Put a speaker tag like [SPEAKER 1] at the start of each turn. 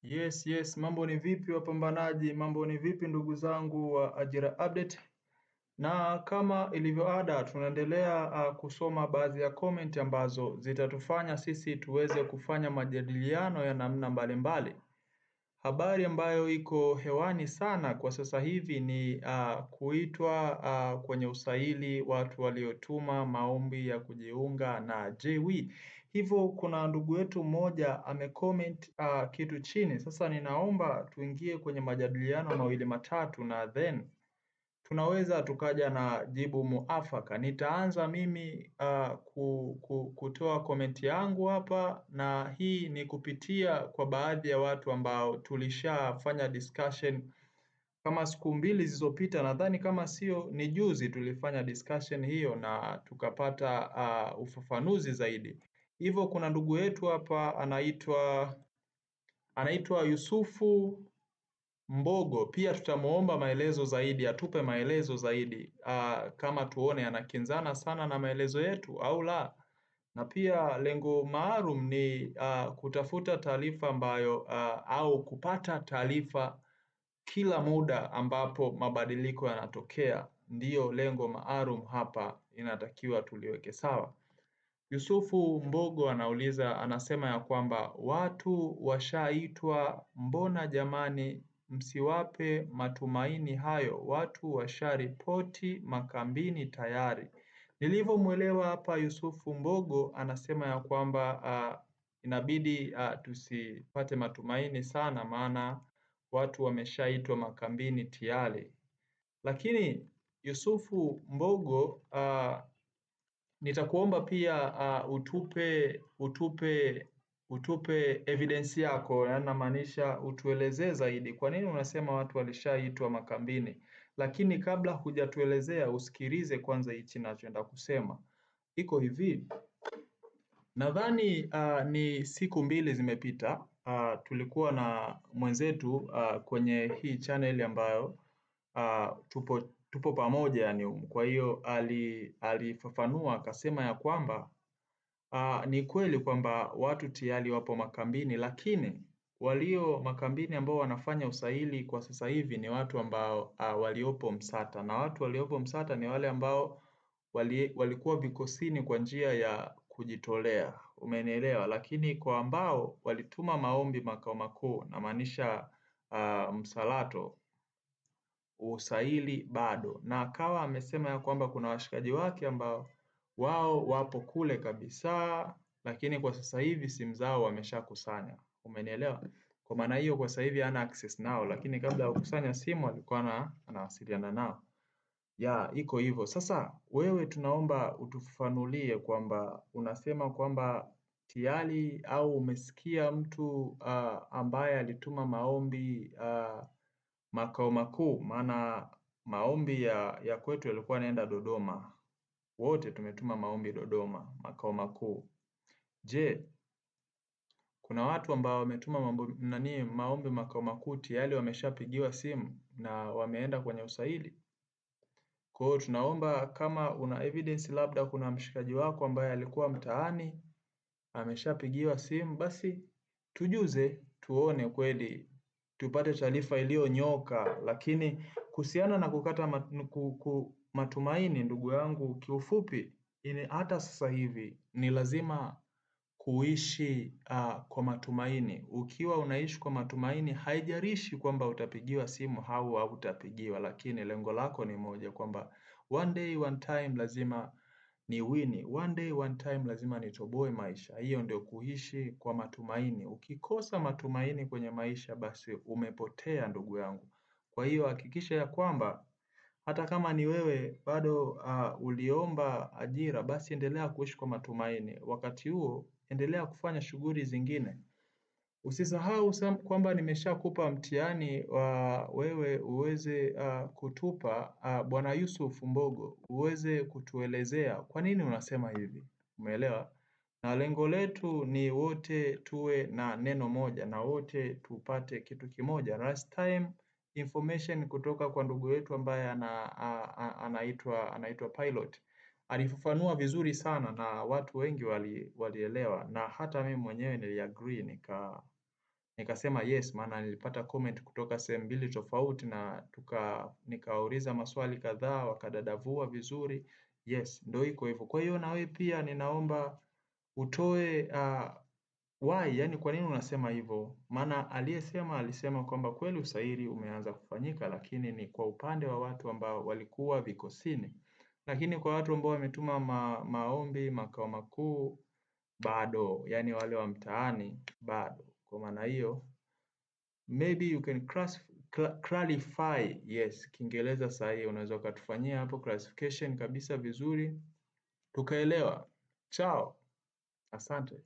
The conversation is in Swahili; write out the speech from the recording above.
[SPEAKER 1] Yes, mambo ni vipi wapambanaji, mambo ni vipi ndugu zangu wa Ajira Update? Na kama ilivyo ada, tunaendelea kusoma baadhi ya comment ambazo zitatufanya sisi tuweze kufanya majadiliano ya namna mbalimbali. Habari ambayo iko hewani sana kwa sasa hivi ni kuitwa kwenye usaili watu waliotuma maombi ya kujiunga na JW. Hivyo kuna ndugu wetu mmoja amecomment kitu chini. Sasa ninaomba tuingie kwenye majadiliano mawili matatu na then tunaweza tukaja na jibu muafaka. Nitaanza mimi kutoa komenti yangu hapa, na hii ni kupitia kwa baadhi ya watu ambao tulishafanya discussion kama siku mbili zilizopita, nadhani kama sio ni juzi tulifanya discussion hiyo na tukapata ufafanuzi zaidi. Hivyo kuna ndugu yetu hapa anaitwa Yusufu Mbogo, pia tutamuomba maelezo zaidi, atupe maelezo zaidi kama tuone anakinzana sana na maelezo yetu au la. Na pia lengo maalum ni kutafuta taarifa ambayo au kupata taarifa kila muda ambapo mabadiliko yanatokea. Ndiyo lengo maalum hapa inatakiwa tuliweke sawa. Yusufu Mbogo anasema ya kwamba watu washaitwa, mbona jamani msiwape matumaini hayo, watu washaripoti makambini tayari. Nilivyomwelewa hapa Yusufu Mbogo anasema ya kwamba inabidi tusipate matumaini sana, maana watu wameshaitwa makambini tayari. Lakini Yusufu Mbogo nitakuomba pia utupe evidence yako, yaani namaanisha utuelezee zaidi kwa nini unasema watu walishaitwa makambini. Lakini kabla hujatuelezea usikilize kwanza hichi ninachoenda kusema. Iko hivi, nadhani ni siku mbili zimepita, tulikuwa na mwenzetu kwenye hii channel ambayo tupo pamoja yani. Kwa hiyo alifafanua akasema ya kwamba ni kweli kwamba watu tayari wapo makambini, lakini walio makambini ambao wanafanya usaili kwa sasa hivi ni watu ambao waliopo Msata, na watu waliopo Msata ni wale ambao walikuwa vikosini kwa njia ya kujitolea, umenielewa? Lakini kwa ambao walituma maombi makao makuu, namaanisha Msalato, usaili bado. Na akawa amesema ya kwamba kuna washikaji wake ambao wao wapo kule kabisa, lakini kwa sasa hivi simu zao wameshakusanya, umenielewa? Kwa maana hiyo kwa sasa hivi hana access nao, lakini kabla ya kukusanya simu alikuwa anawasiliana nao. Iko hivyo. Sasa wewe tunaomba utufafanulie kwamba unasema kwamba tayari au umesikia mtu ambaye alituma maombi makao makuu, maana maombi ya kwetu yalikuwa yanaenda Dodoma. Wote tumetuma maombi Dodoma makao makuu. Je, kuna watu ambao wametuma maombi makao makuu tayari wameshapigiwa simu na wameenda kwenye usaili? Kwa hiyo tunaomba kama una evidence, labda kuna mshikaji wako ambaye alikuwa mtaani ameshapigiwa simu, basi tujuze tuone kweli, tupate taarifa iliyonyoka. Lakini kuhusiana na kukata matumaini, ndugu yangu, kiufupi hata sasa hivi ni lazima kuishi kwa matumaini. Ukiwa unaishi kwa matumaini, haijalishi kwamba utapigiwa simu au hautapigiwa, lakini lengo lako ni moja, kwamba one day one time lazima ni wini, one day one time lazima nitoboe maisha. Hiyo ndio kuishi kwa matumaini. Ukikosa matumaini kwenye maisha, basi umepotea ndugu yangu. Kwa hiyo hakikisha ya kwamba hata kama ni wewe bado uliomba ajira, basi endelea kuishi kwa matumaini. Wakati huo endelea kufanya shughuli zingine. Usisahau kwamba nimeshakupa mtihani wa wewe uweze kutupa Bwana Yusuf Mbogo, uweze kutuelezea kwa nini unasema hivi. Umeelewa? Na lengo letu ni wote tuwe na neno moja na wote tupate kitu kimoja. Last time information kutoka kwa ndugu yetu ambaye anaitwa Pilot alifafanua vizuri sana na watu wengi walielewa, na hata mimi mwenyewe niliagree Nikasema yes, maana nilipata comment kutoka sehemu mbili tofauti na nikawauliza maswali kadhaa wakadadavua vizuri. Yes, ndio iko hivyo. Kwa hiyo na wewe pia ninaomba utoe why, yani kwa nini unasema hivyo? Maana aliyesema alisema kwamba kweli usaili umeanza kufanyika, lakini ni kwa upande wa watu ambao walikuwa vikosini. Lakini kwa watu ambao wametuma maombi makao makuu bado, yani wale wa mtaani bado. Kwa maana hiyo maybe you can clarify. Yes, Kiingereza sahihi, unaweza ukatufanyia hapo clarification kabisa vizuri tukaelewa. Chao, asante.